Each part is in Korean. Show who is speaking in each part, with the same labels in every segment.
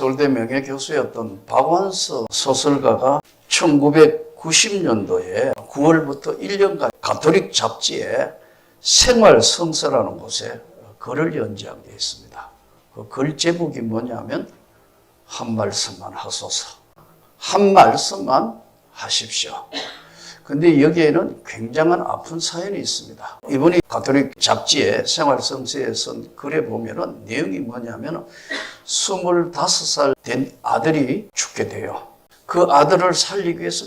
Speaker 1: 서울대 명예교수였던 박완서 소설가가 1990년도에 9월부터 1년간 가톨릭 잡지에 생활성서라는 곳에 글을 연재한 게 있습니다. 그 글 제목이 뭐냐면 한 말씀만 하소서. 한 말씀만 하십시오. 근데 여기에는 굉장한 아픈 사연이 있습니다. 이분이 가톨릭 잡지에 생활성서에 쓴 글에 보면은 내용이 뭐냐면 25살 된 아들이 죽게 돼요. 그 아들을 살리기 위해서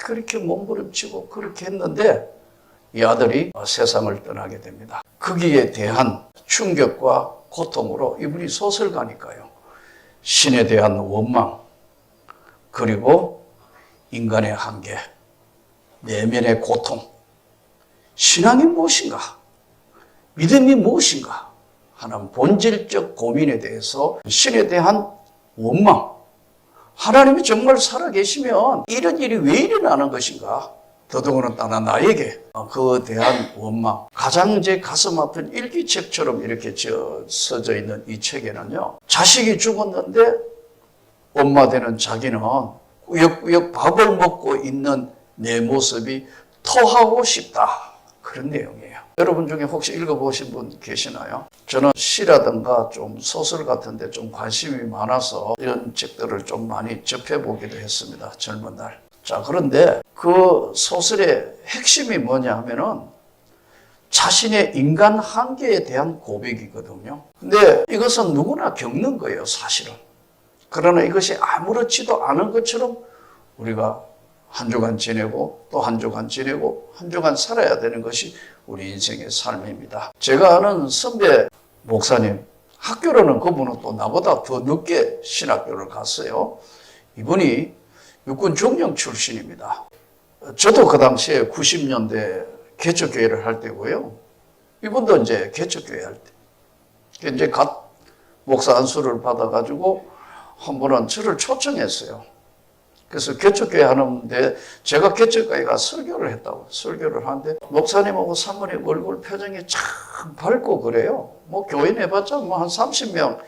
Speaker 1: 그렇게 몸부림치고 그렇게 했는데 이 아들이 세상을 떠나게 됩니다. 거기에 대한 충격과 고통으로 이분이 소설가니까요. 신에 대한 원망, 그리고 인간의 한계, 내면의 고통, 신앙이 무엇인가, 믿음이 무엇인가 하는 본질적 고민에 대해서 신에 대한 원망, 하나님이 정말 살아계시면 이런 일이 왜 일어나는 것인가, 더더군다나 나에게 그에 대한 원망, 가장 제 가슴 아픈 일기책처럼 이렇게 써져 있는 이 책에는요, 자식이 죽었는데 엄마 되는 자기는 꾸역꾸역 밥을 먹고 있는 내 모습이 토하고 싶다, 그런 내용이에요. 여러분 중에 혹시 읽어보신 분 계시나요? 저는 시라든가 좀 소설 같은 데 좀 관심이 많아서 이런 책들을 좀 많이 접해보기도 했습니다, 젊은 날. 자, 그런데 그 소설의 핵심이 뭐냐 하면은 자신의 인간 한계에 대한 고백이거든요. 근데 이것은 누구나 겪는 거예요, 사실은. 그러나 이것이 아무렇지도 않은 것처럼 우리가 한 주간 지내고 또 한 주간 지내고 한 주간 살아야 되는 것이 우리 인생의 삶입니다. 제가 아는 선배 목사님, 학교로는 그분은 또 나보다 더 늦게 신학교를 갔어요. 이분이 육군 중령 출신입니다. 저도 그 당시에 90년대 개척교회를 할 때고요. 이분도 이제 개척교회 할 때. 이제 갓 목사 안수를 받아가지고 한 번은 저를 초청했어요. 그래서 개척교회 하는데 제가 개척교회 가서 설교를 하는데 목사님하고 사모님 얼굴 표정이 참 밝고 그래요. 뭐 교회 내봤자 뭐 한 30명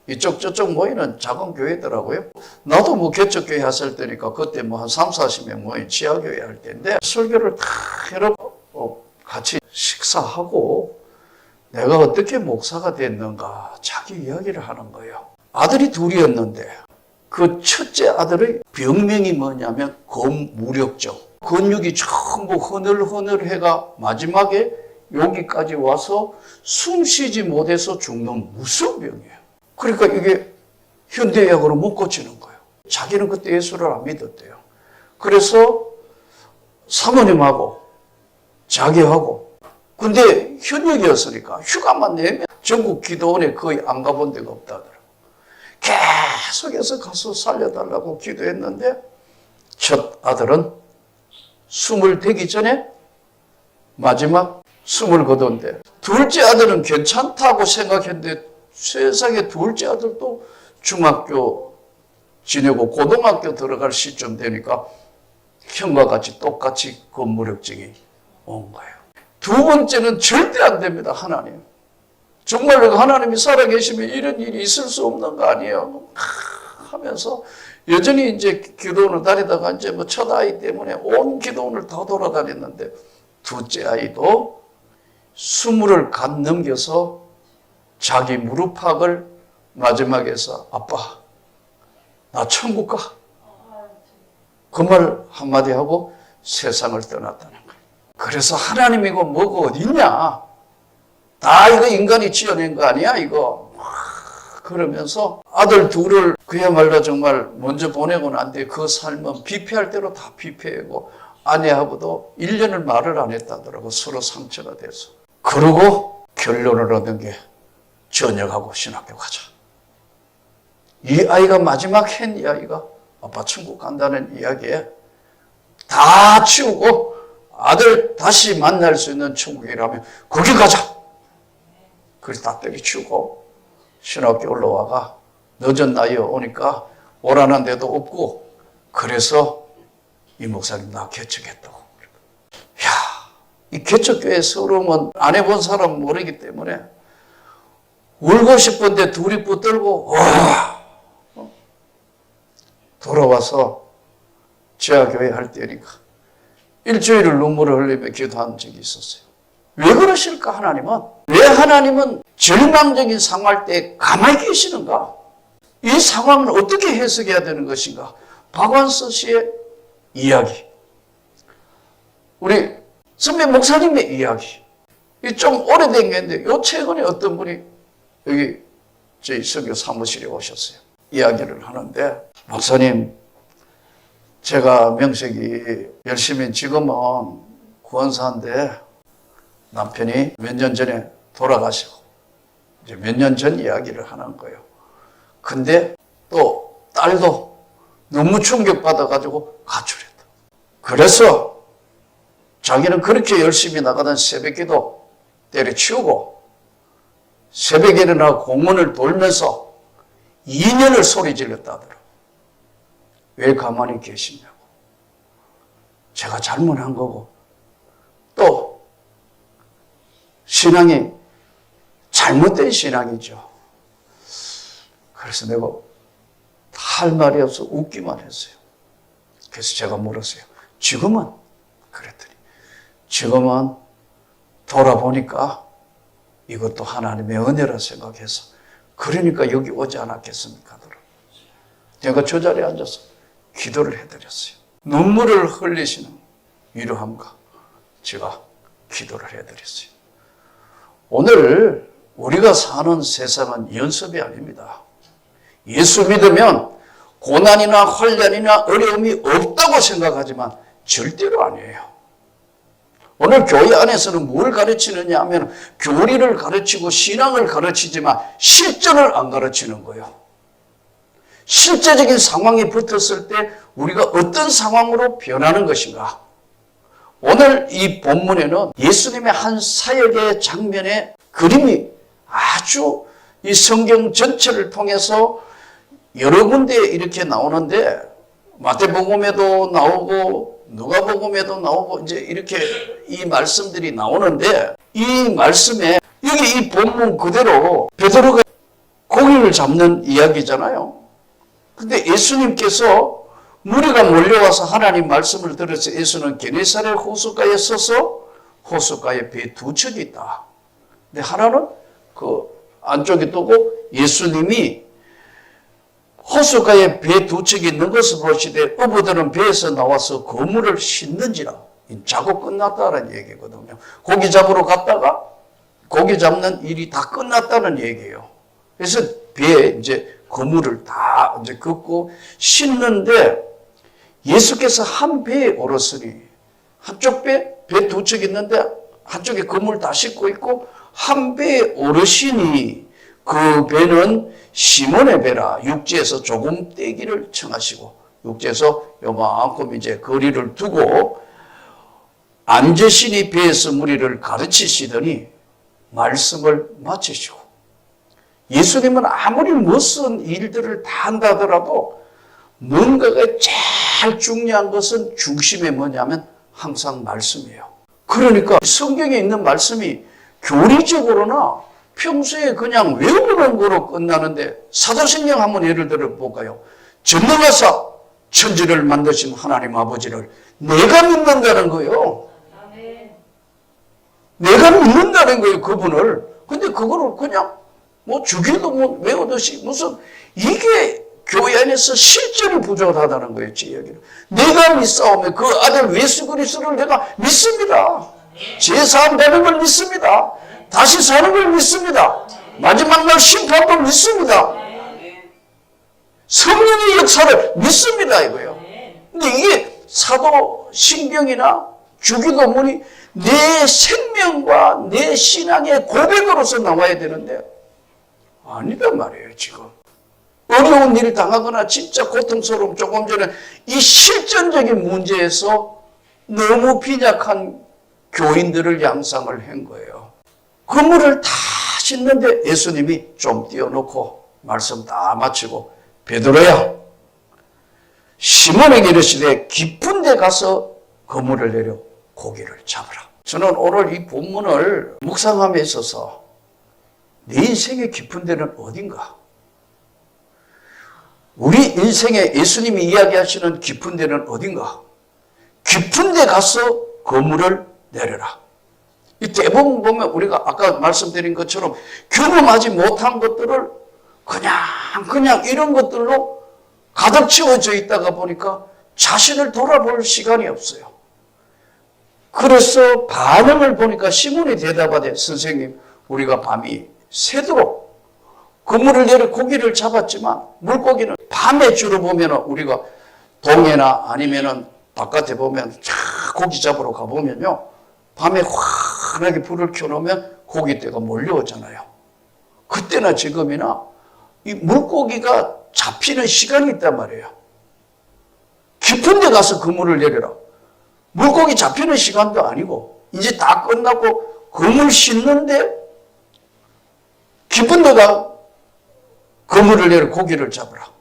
Speaker 1: 이쪽 저쪽 모이는 작은 교회더라고요. 나도 뭐 개척교회 했을 때니까 그때 뭐 한 30-40명 모인 지하교회 할 때인데 설교를 다 해놓고 같이 식사하고 내가 어떻게 목사가 됐는가 자기 이야기를 하는 거예요. 아들이 둘이었는데 그 첫째 아들의 병명이 뭐냐면 검무력증. 근육이 전부 흐늘흐늘해가 마지막에 여기까지 와서 숨 쉬지 못해서 죽는 무서운 병이에요. 그러니까 이게 현대의학으로 못 고치는 거예요. 자기는 그때 예수를 안 믿었대요. 그래서 사모님하고 자기하고, 근데 현역이었으니까 휴가만 내면 전국 기도원에 거의 안 가본 데가 없다더라고요. 계속해서 가서 살려달라고 기도했는데 첫 아들은 숨을 대기 전에 마지막 숨을 거둔데 둘째 아들은 괜찮다고 생각했는데 세상에 둘째 아들도 중학교 지내고 고등학교 들어갈 시점 되니까 형과 같이 똑같이 검무력증이 온 거예요. 두 번째는 절대 안 됩니다, 하나님. 정말로 하나님이 살아계시면 이런 일이 있을 수 없는 거 아니에요? 하면서 여전히 이제 기도원을 다니다가 이제 뭐 첫 아이 때문에 온 기도원을 다 돌아다녔는데 둘째 아이도 20을 갓 넘겨서 자기 무릎팍을 마지막에서 아빠 나 천국 가. 그 말 한마디 하고 세상을 떠났다는 거예요. 그래서 하나님이고 뭐고 어디 있냐. 다 이거 인간이 지어낸 거 아니야 이거. 그러면서 아들 둘을 그야말로 정말 먼저 보내고 난 뒤에 그 삶은 비패할 대로 다 비패하고 아내하고도 1년을 말을 안 했다더라고. 서로 상처가 돼서. 그러고 결론을 얻은 게 전역하고 신학교 가자. 이 아이가 마지막 한 이야기가 아빠 천국 간다는 이야기에 다 치우고 아들 다시 만날 수 있는 천국이라면 거기 가자. 그래서 다 때려치우고 신학교 올라와가 늦은 나이에 오니까 오라는 데도 없고 그래서 이 목사님 나 개척했다고. 야, 이 개척교회 서름은 안 해본 사람은 모르기 때문에 울고 싶은데 둘이 붙들고 돌아와서 지하교회 할 때니까 일주일을 눈물을 흘리며 기도한 적이 있었어요. 왜 그러실까 하나님은? 왜 하나님은 절망적인 상황할 때 가만히 계시는가? 이 상황을 어떻게 해석해야 되는 것인가? 박완서 씨의 이야기, 우리 선배 목사님의 이야기, 이 좀 오래된 게 있는데 요 최근에 어떤 분이 여기 저희 선교 사무실에 오셨어요. 이야기를 하는데, 목사님, 제가 명색이 열심히 지금은 구원사인데 남편이 몇 년 전에 돌아가시고 이제 몇 년 전 이야기를 하는 거예요. 근데 또 딸도 너무 충격받아가지고 가출했다. 그래서 자기는 그렇게 열심히 나가던 새벽기도 때려치우고 새벽에 일어나 공원을 돌면서 2년을 소리 질렀다더라. 왜 가만히 계시냐고. 제가 잘못한 거고 또 신앙이 잘못된 신앙이죠. 그래서 내가 할 말이 없어 웃기만 했어요. 그래서 제가 물었어요. 지금은? 그랬더니 지금은 돌아보니까 이것도 하나님의 은혜라 생각해서 그러니까 여기 오지 않았겠습니까? 제가 저 자리에 앉아서 기도를 해드렸어요. 눈물을 흘리시는 위로함과 제가 기도를 해드렸어요. 오늘 우리가 사는 세상은 연습이 아닙니다. 예수 믿으면 고난이나 환난이나 어려움이 없다고 생각하지만 절대로 아니에요. 오늘 교회 안에서는 뭘 가르치느냐 하면 교리를 가르치고 신앙을 가르치지만 실전을 안 가르치는 거예요. 실제적인 상황이 붙었을 때 우리가 어떤 상황으로 변하는 것인가. 오늘 이 본문에는 예수님의 한 사역의 장면의 그림이 아주 이 성경 전체를 통해서 여러 군데 이렇게 나오는데 마태복음에도 나오고 누가복음에도 나오고 이제 이렇게 이 말씀들이 나오는데 이 말씀에 여기 이 본문 그대로 베드로가 고기를 잡는 이야기잖아요. 근데 예수님께서 무리가 몰려와서 하나님 말씀을 들어서 예수는 게네사렛 호숫가에 서서 호숫가에 배 두 척이 있다. 근데 하나는 그 안쪽에 두고 예수님이 호숫가에 배 두 척이 있는 것을 보시되 어부들은 배에서 나와서 그물을 씻는지라. 작업 끝났다는 얘기거든요. 고기 잡으러 갔다가 고기 잡는 일이 다 끝났다는 얘기예요. 그래서 배에 이제 그물을 다 이제 긋고 씻는데 예수께서 한 배에 오르시니 한쪽 배 두 척 있는데 한쪽에 그물 다 싣고 있고 한 배에 오르시니 그 배는 시몬의 배라. 육지에서 조금 떼기를 청하시고 육지에서 요만큼 이제 거리를 두고 앉으시니 배에서 무리를 가르치시더니 말씀을 마치시고, 예수님은 아무리 무슨 일들을 다 한다더라도 뭔가가 제일 중요한 것은 중심에 뭐냐면 항상 말씀이에요. 그러니까 성경에 있는 말씀이 교리적으로나 평소에 그냥 외우는 거로 끝나는데 사도신경 한번 예를 들어 볼까요? 전능하사 천지를 만드신 하나님 아버지를 내가 믿는다는 거예요. 내가 믿는다는 거예요, 그분을. 근데 그거를 그냥 뭐 주기도 뭐 외우듯이 무슨 이게 교회 안에서 실전이 부족하다는 거예요, 제 이야기는. 내가 믿사오며 그 아들 예수 그리스도를 내가 믿습니다. 제사함 되는 걸 믿습니다. 다시 사는 걸 믿습니다. 마지막 날 심판도 믿습니다. 성령의 역사를 믿습니다, 이거예요. 근데 이게 사도신경이나 주기도문이 내 생명과 내 신앙의 고백으로서 나와야 되는데 아니단 말이에요, 지금. 어려운 일을 당하거나 진짜 고통스러움, 조금 전에 이 실전적인 문제에서 너무 빈약한 교인들을 양상을 한 거예요. 그물을 다 씻는데 예수님이 좀 띄워놓고 말씀 다 마치고 베드로야 시몬에게 이르시되 깊은 데 가서 그물을 내려 고기를 잡으라. 저는 오늘 이 본문을 묵상함에 있어서 내 인생의 깊은 데는 어딘가? 우리 인생에 예수님이 이야기하시는 깊은 데는 어딘가? 깊은 데 가서 그물을 내려라. 이 대부분 보면 우리가 아까 말씀드린 것처럼 경험하지 못한 것들을 그냥 이런 것들로 가득 채워져 있다가 보니까 자신을 돌아볼 시간이 없어요. 그래서 반응을 보니까 시몬이 대답하되 선생님 우리가 밤이 새도록 그물을 내려 고기를 잡았지만 물고기는 밤에 주로 보면 우리가 동해나 아니면은 바깥에 보면 고기 잡으러 가보면요 밤에 환하게 불을 켜놓으면 고기떼가 몰려오잖아요. 그때나 지금이나 이 물고기가 잡히는 시간이 있단 말이에요. 깊은 데 가서 그물을 내려라. 물고기 잡히는 시간도 아니고 이제 다 끝나고 그물 씻는데 깊은 데가 그물을 내려 고기를 잡으라.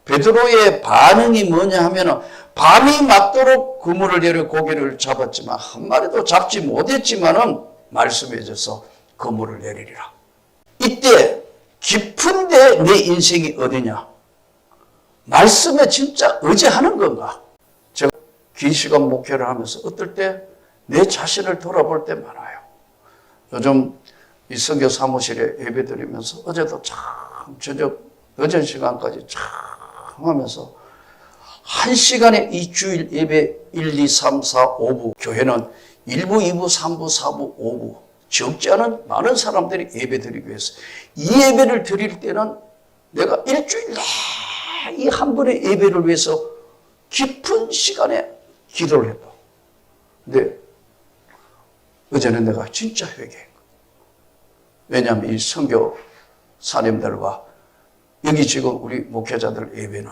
Speaker 1: 베드로의 반응이 뭐냐 하면 밤이 맞도록 그물을 내려 고기를 잡았지만 한 마리도 잡지 못했지만은 말씀해 줘서 그물을 내리리라. 이때 깊은데 내 인생이 어디냐? 말씀에 진짜 의지하는 건가? 제가 긴 시간 목회를 하면서 어떨 때 내 자신을 돌아볼 때 많아요. 요즘 이 선교 사무실에 예배 드리면서 어제도 참 저녁 늦은 시간까지 참 하면서 1시간에 이 주일 예배 1, 2, 3, 4, 5부 교회는 1부, 2부, 3부, 4부, 5부 적지 않은 많은 사람들이 예배 드리기 위해서 이 예배를 드릴 때는 내가 일주일 이 한 번의 예배를 위해서 깊은 시간에 기도를 했다. 근데 어제는 내가 진짜 회개한 거야. 왜냐하면 이 선교사님들과 여기 지금 우리 목회자들 예배는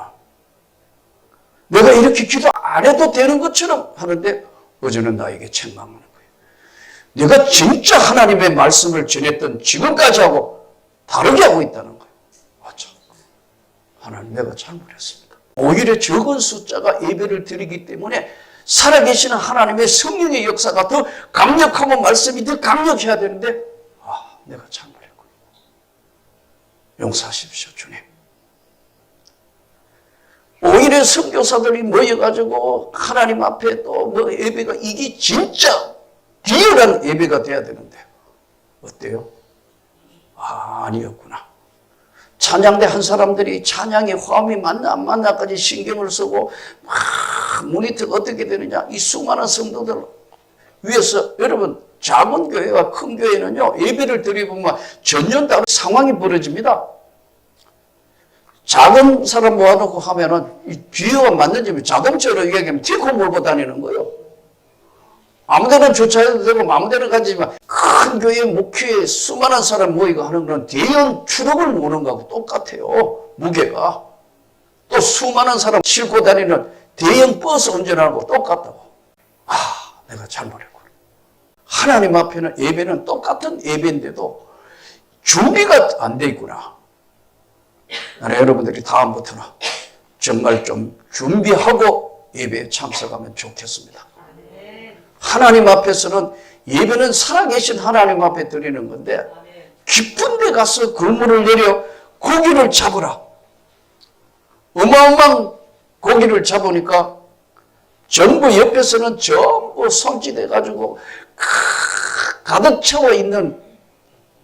Speaker 1: 내가 이렇게 기도 안 해도 되는 것처럼 하는데 어제는 나에게 책망하는 거예요. 내가 진짜 하나님의 말씀을 전했던 지금까지 하고 다르게 하고 있다는 거예요. 맞죠? 하나님 내가 잘못했습니다. 오히려 적은 숫자가 예배를 드리기 때문에 살아계시는 하나님의 성령의 역사가 더 강력하고 말씀이 더 강력해야 되는데 내가 잘못했구나. 용서하십시오 주님. 오히려 선교사들이 모여가지고 하나님 앞에 또 뭐 예배가 이게 진짜 리얼한 예배가 돼야 되는데 어때요? 아니었구나. 찬양대 한 사람들이 찬양의 화음이 맞나 안 맞나까지 신경을 쓰고 막 모니터가 어떻게 되느냐 이 수많은 성도들 위해서 여러분 작은 교회와 큰 교회는요 예배를 드리면 전혀 다른 상황이 벌어집니다. 작은 사람 모아놓고 하면은 이 비유가 맞는지 자동차로 얘기하면 티코 몰고 다니는 거예요. 아무데나 주차해도 되고 아무데나 가지만 큰 교회 목회에 수많은 사람 모이고 하는 건 대형 트럭을 모는 거하고 똑같아요. 무게가. 또 수많은 사람 싣고 다니는 대형 버스 운전하는 거 똑같다고. 내가 잘못했구나. 하나님 앞에는 예배는 똑같은 예배인데도 준비가 안 돼 있구나. 나는 여러분들이 다음부터는 정말 좀 준비하고 예배에 참석하면 좋겠습니다. 하나님 앞에서는 예배는 살아계신 하나님 앞에 드리는 건데 깊은 데 가서 그물을 내려 고기를 잡으라. 어마어마한 고기를 잡으니까 전부 옆에서는 전부 손짓해 가지고 가득 채워 있는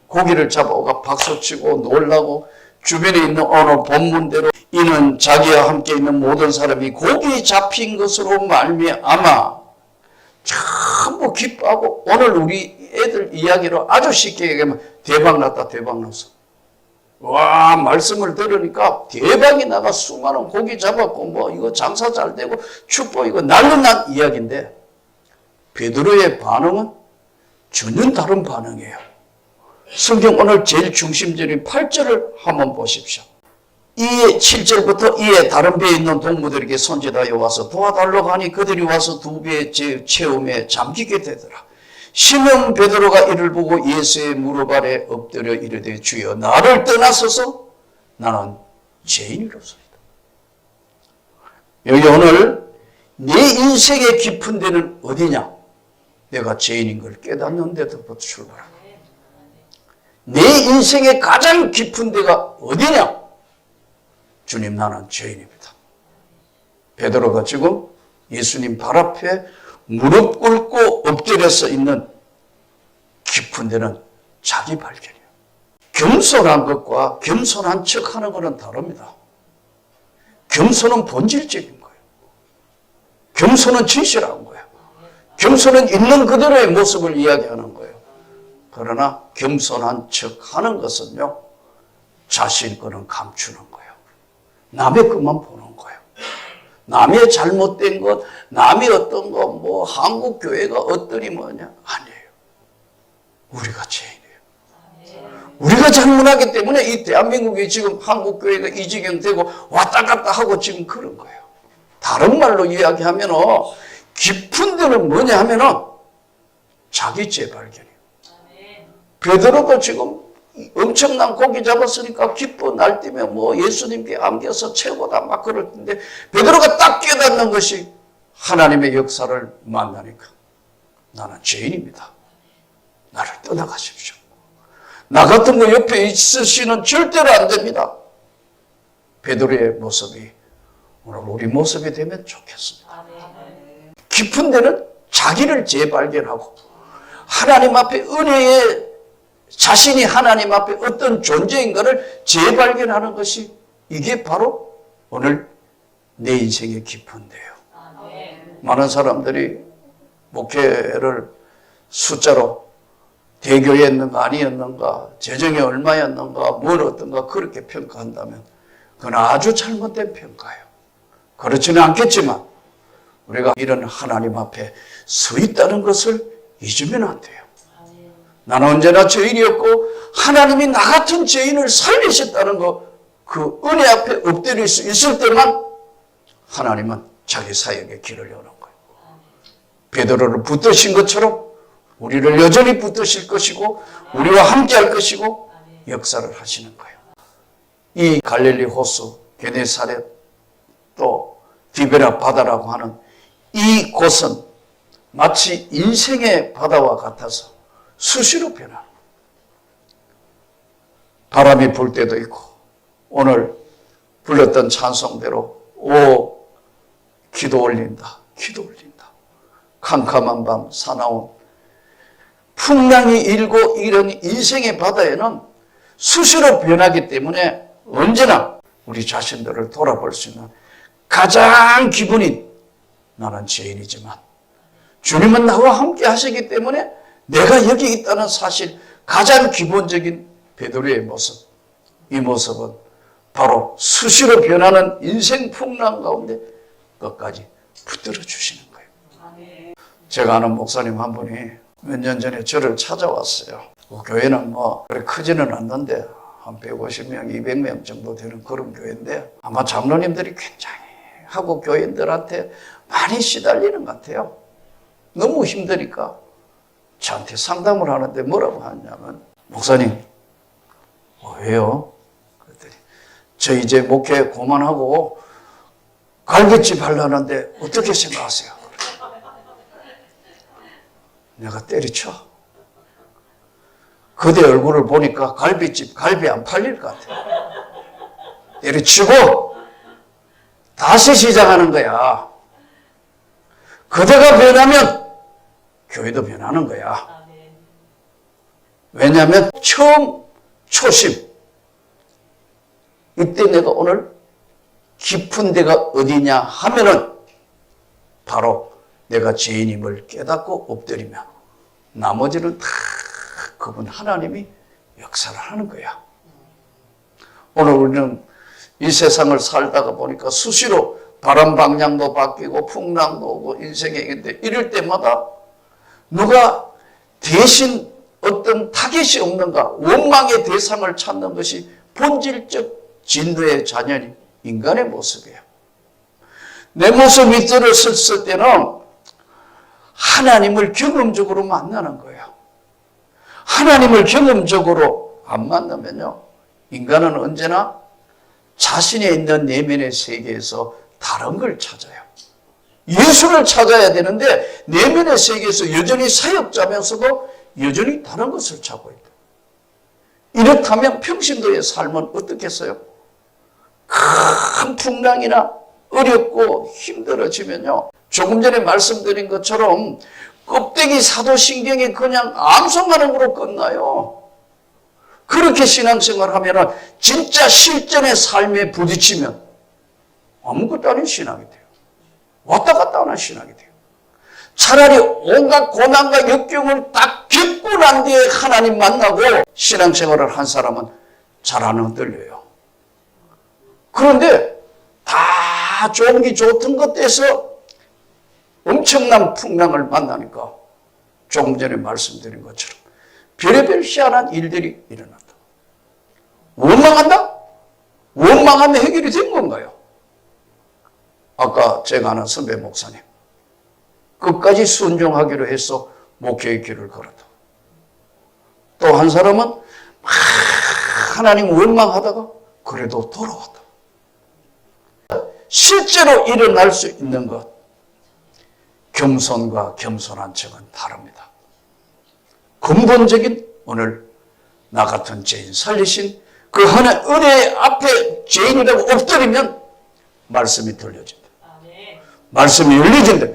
Speaker 1: 고기를 잡아오가 박수치고 놀라고 주변에 있는 어느 본문대로 이는 자기와 함께 있는 모든 사람이 고기 잡힌 것으로 말미암아 전부 기뻐하고 오늘 우리 애들 이야기로 아주 쉽게 얘기하면 대박났다 대박났어. 와 말씀을 들으니까 대박이 나가 수많은 고기 잡았고 뭐 이거 장사 잘 되고 축복 이거 난리난 이야기인데 베드로의 반응은 전혀 다른 반응이에요. 성경 오늘 제일 중심적인 8절을 한번 보십시오. 이에 7절부터 이에 다른 배에 있는 동무들에게 손짓하여 와서 도와달라고 하니 그들이 와서 두 배의 체험에 잠기게 되더라. 시몬 베드로가 이를 보고 예수의 무릎 아래 엎드려 이르되 주여 나를 떠나소서 나는 죄인이로소이다. 여기 오늘 내 인생의 깊은 데는 어디냐? 내가 죄인인 걸 깨닫는 데부터 출발한다. 내 인생의 가장 깊은 데가 어디냐? 주님 나는 죄인입니다. 베드로가 지금 예수님 발 앞에 무릎 꿇고 엎드려서 있는 깊은 데는 자기 발견이에요. 겸손한 것과 겸손한 척하는 것은 다릅니다. 겸손은 본질적인 거예요. 겸손은 진실한 거예요. 겸손은 있는 그대로의 모습을 이야기하는 거예요. 그러나 겸손한 척하는 것은요, 자신 거는 감추는 거예요. 남의 것만 보는 거예요. 남의 잘못된 것, 남의 어떤 것, 뭐 한국 교회가 어떠니 뭐냐, 아니에요. 우리가 죄인이에요. 우리가 잘못하기 때문에 이 대한민국이 지금 한국 교회가 이 지경 되고 왔다 갔다 하고 지금 그런 거예요. 다른 말로 이야기하면 깊은 데는 뭐냐 하면은 자기 재발견이에요. 베드로도 지금 엄청난 고기 잡았으니까 기뻐 날뛰며 뭐 예수님께 안겨서 최고다 막 그럴 텐데 베드로가 딱 깨닫는 것이 하나님의 역사를 만나니까 나는 죄인입니다. 나를 떠나가십시오. 나 같은 거 옆에 있으시는 절대로 안 됩니다. 베드로의 모습이 오늘 우리 모습이 되면 좋겠습니다. 깊은 데는 자기를 재발견하고 하나님 앞에 은혜의 자신이 하나님 앞에 어떤 존재인가를 재발견하는 것이 이게 바로 오늘 내 인생의 깊은 데예요. 많은 사람들이 목회를 숫자로 대교였는가 아니었는가 재정이 얼마였는가 뭘 어떤가 그렇게 평가한다면 그건 아주 잘못된 평가예요. 그렇지는 않겠지만 우리가 이런 하나님 앞에 서 있다는 것을 잊으면 안 돼요. 나는 언제나 죄인이었고 하나님이 나 같은 죄인을 살리셨다는 것, 그 은혜 앞에 엎드릴 수 있을 때만 하나님은 자기 사역의 길을 여는 거예요. 베드로를 붙드신 것처럼 우리를 여전히 붙드실 것이고 우리와 함께 할 것이고 역사를 하시는 거예요. 이 갈릴리 호수, 게네사렛 또 디베라 바다라고 하는 이 곳은 마치 인생의 바다와 같아서 수시로 변하는 바람이 불 때도 있고 오늘 불렀던 찬송대로 오 기도 올린다 기도 올린다 캄캄한 밤 사나운 풍랑이 일고 이런 인생의 바다에는 수시로 변하기 때문에 언제나 우리 자신들을 돌아볼 수 있는 가장 기본인 나는 죄인이지만 주님은 나와 함께 하시기 때문에 내가 여기 있다는 사실 가장 기본적인 베드로의 모습 이 모습은 바로 수시로 변하는 인생 풍랑 가운데 끝까지 붙들어 주시는 거예요. 제가 아는 목사님 한 분이 몇 년 전에 저를 찾아왔어요. 그 교회는 뭐 그렇게 크지는 않는데 한 150명, 200명 정도 되는 그런 교회인데 아마 장로님들이 굉장히 하고 교인들한테 많이 시달리는 것 같아요. 너무 힘드니까 저한테 상담을 하는데 뭐라고 하냐면 목사님 왜요? 그랬더니 저 이제 목회 그만하고 갈비집 하려는데 어떻게 생각하세요? 내가 때려쳐. 그대 얼굴을 보니까 갈비집 갈비 안 팔릴 것 같아요. 때려치고 다시 시작하는 거야. 그대가 변하면 교회도 변하는 거야. 왜냐하면 처음 초심 이때 내가 오늘 깊은 데가 어디냐 하면은 바로 내가 죄인임을 깨닫고 엎드리면 나머지는 다 그분 하나님이 역사를 하는 거야. 오늘 우리는 이 세상을 살다가 보니까 수시로 바람 방향도 바뀌고 풍랑도 오고 인생의 일인데 이럴 때마다 누가 대신 어떤 타겟이 없는가 원망의 대상을 찾는 것이 본질적 진노의 자녀인 인간의 모습이에요. 내 모습 밑으로 섰을 때는 하나님을 경험적으로 만나는 거예요. 하나님을 경험적으로 안 만나면요 인간은 언제나 자신에 있는 내면의 세계에서 다른 걸 찾아요. 예수를 찾아야 되는데 내면의 세계에서 여전히 사역자면서도 여전히 다른 것을 찾고 있다. 이렇다면 평신도의 삶은 어떻겠어요? 큰 풍랑이나 어렵고 힘들어지면요, 조금 전에 말씀드린 것처럼 껍데기 사도신경이 그냥 암송하는으로 끝나요. 그렇게 신앙생활 하면 진짜 실전의 삶에 부딪히면 아무것도 아닌 신앙이 돼요. 왔다 갔다 하는 신앙이 돼요. 차라리 온갖 고난과 역경을 딱 겪고 난 뒤에 하나님 만나고 신앙생활을 한 사람은 잘 안 흔들려요. 그런데 다 좋은 게 좋던 것에서 엄청난 풍랑을 만나니까 조금 전에 말씀드린 것처럼 별의별 희한한 일들이 일어난다. 원망한다? 원망하면 해결이 된 건가요? 아까 제가 아는 선배 목사님, 끝까지 순종하기로 해서 목회의 길을 걸었다. 또 한 사람은 막 하나님 원망하다가 그래도 돌아왔다. 실제로 일어날 수 있는 것, 겸손과 겸손한 척은 다릅니다. 근본적인 오늘 나 같은 죄인 살리신 그 하나의 은혜 앞에 죄인이라고 엎드리면 말씀이 들려진다. 말씀이 열려진다.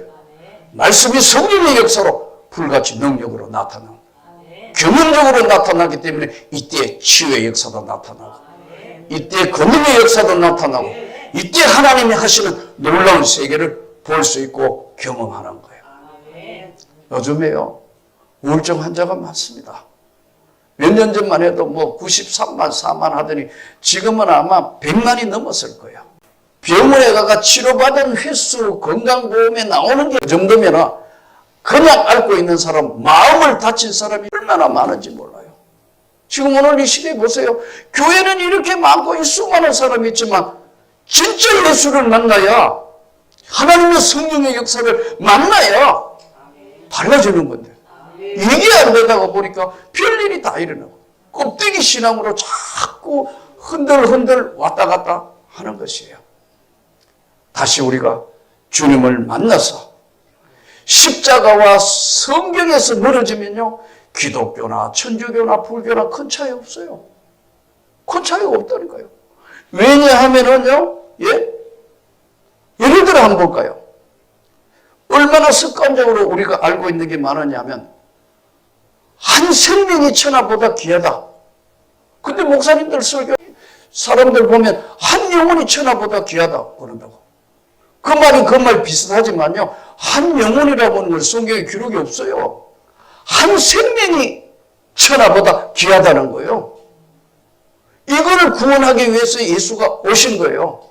Speaker 1: 말씀이 성령의 역사로 불같이 능력으로 나타나고 경험적으로 나타나기 때문에 이때 치유의 역사도 나타나고 이때 권능의 역사도 나타나고 이때 하나님이 하시는 놀라운 세계를 볼 수 있고 경험하는 거예요. 요즘에요, 우울증 환자가 많습니다. 몇 년 전만 해도 뭐 93만, 4만 하더니 지금은 아마 100만이 넘었을 거예요. 병원에 가가 치료받은 횟수, 건강보험에 나오는 게 그 정도면 그냥 앓고 있는 사람, 마음을 다친 사람이 얼마나 많은지 몰라요. 지금 오늘 이 시대에 보세요. 교회는 이렇게 많고 이 수많은 사람이 있지만 진짜 예수를 만나야, 하나님의 성령의 역사를 만나야 달라지는 건데 이게 안 되다가 보니까 별일이 다 일어나고 껍데기 신앙으로 자꾸 흔들흔들 왔다 갔다 하는 것이에요. 다시 우리가 주님을 만나서 십자가와 성경에서 멀어지면요, 기독교나 천주교나 불교나 큰 차이 없어요. 큰 차이가 없다니까요. 왜냐하면은요, 예를 들어 한번 볼까요? 얼마나 습관적으로 우리가 알고 있는 게 많으냐면 한 생명이 천하보다 귀하다. 근데 목사님들 설교 사람들 보면 한 영혼이 천하보다 귀하다 그런다고. 그 말이 그 말 비슷하지만요, 한 영혼이라고 하는 건 성경에 기록이 없어요. 한 생명이 천하보다 귀하다는 거예요. 이거를 구원하기 위해서 예수가 오신 거예요.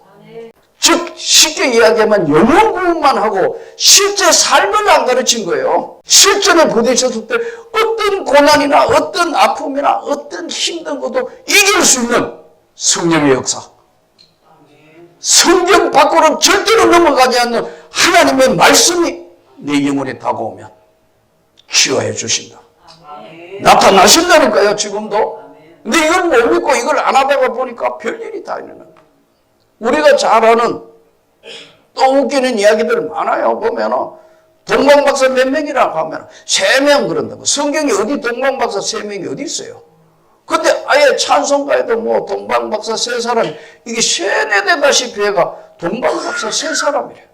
Speaker 1: 즉 쉽게 이야기하면 영혼 구원만 하고 실제 삶을 안 가르친 거예요. 실전에 부딪혔을 때 어떤 고난이나 어떤 아픔이나 어떤 힘든 것도 이길 수 있는 성령의 역사, 성경 밖으로 절대로 넘어가지 않는 하나님의 말씀이 내 영혼에 다가오면 치유해 주신다. 나타나신다니까요, 지금도. 근데 이걸 못 믿고 이걸 안 하다가 보니까 별일이 다 있는 거예요. 우리가 잘 아는 또 웃기는 이야기들 많아요. 보면은 동방박사 몇 명이라고 하면 3명 그런다고. 성경에 어디 동방박사 3명이 어디 있어요? 근데 아예 찬송가에도 뭐 동방박사 3사람, 이게 세뇌되다시피 해가 동방박사 3사람이래요.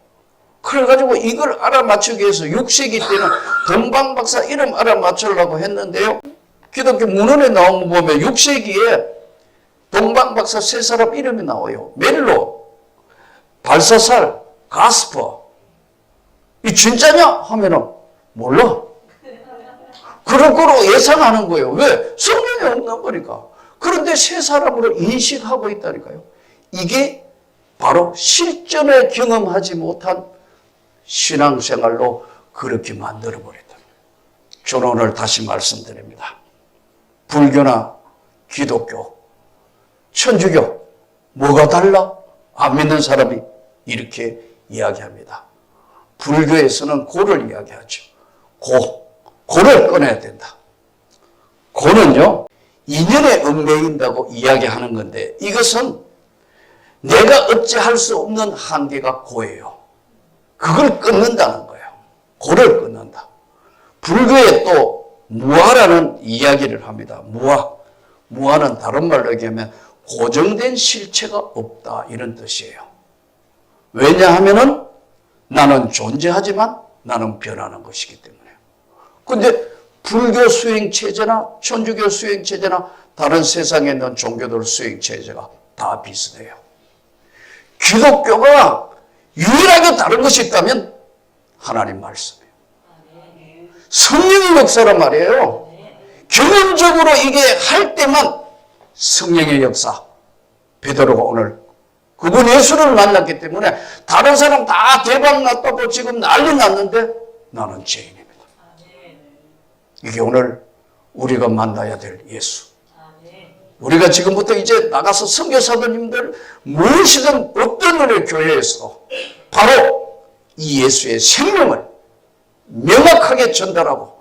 Speaker 1: 그래가지고 이걸 알아맞추기 위해서 6세기 때는 동방박사 이름 알아맞추려고 했는데요, 기독교 문헌에 나온 거 보면 6세기에 동방박사 3사람 이름이 나와요. 멜로, 발사살, 가스퍼. 이 진짜냐? 하면은 몰라. 그럴 거로 예상하는 거예요. 왜? 성경에 없는 거니까. 그런데 3사람으로 인식하고 있다니까요. 이게 바로 실전에 경험하지 못한 신앙생활로 그렇게 만들어버렸다. 저는 오늘 다시 말씀드립니다. 불교나 기독교, 천주교 뭐가 달라? 안 믿는 사람이 이렇게 이야기합니다. 불교에서는 고를 이야기하죠. 고를 꺼내야 된다. 고는요, 인연에 얽매인다고 이야기하는 건데 이것은 내가 어찌할 수 없는 한계가 고예요. 그걸 끊는다는 거예요. 고를 끊는다. 불교에 또 무아라는 이야기를 합니다. 무아는 다른 말로 얘기하면 고정된 실체가 없다 이런 뜻이에요. 왜냐하면은 나는 존재하지만 나는 변하는 것이기 때문에. 근데 불교 수행체제나 천주교 수행체제나 다른 세상에 있는 종교들 수행체제가 다 비슷해요. 기독교가 유일하게 다른 것이 있다면 하나님 말씀이에요. 성령의 역사란 말이에요. 경험적으로 이게 할 때만 성령의 역사. 베드로가 오늘 그분 예수를 만났기 때문에 다른 사람 다 대박 났다고 지금 난리 났는데 나는 죄인입니다. 이게 오늘 우리가 만나야 될 예수. 우리가 지금부터 이제 나가서 선교사님들 무엇이든 어떤 우리 교회에서 바로 이 예수의 생명을 명확하게 전달하고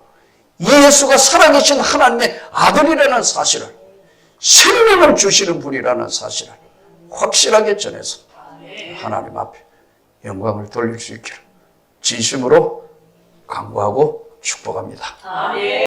Speaker 1: 이 예수가 살아계신 하나님의 아들이라는 사실을, 생명을 주시는 분이라는 사실을 확실하게 전해서 하나님 앞에 영광을 돌릴 수 있기를 진심으로 간구하고 축복합니다.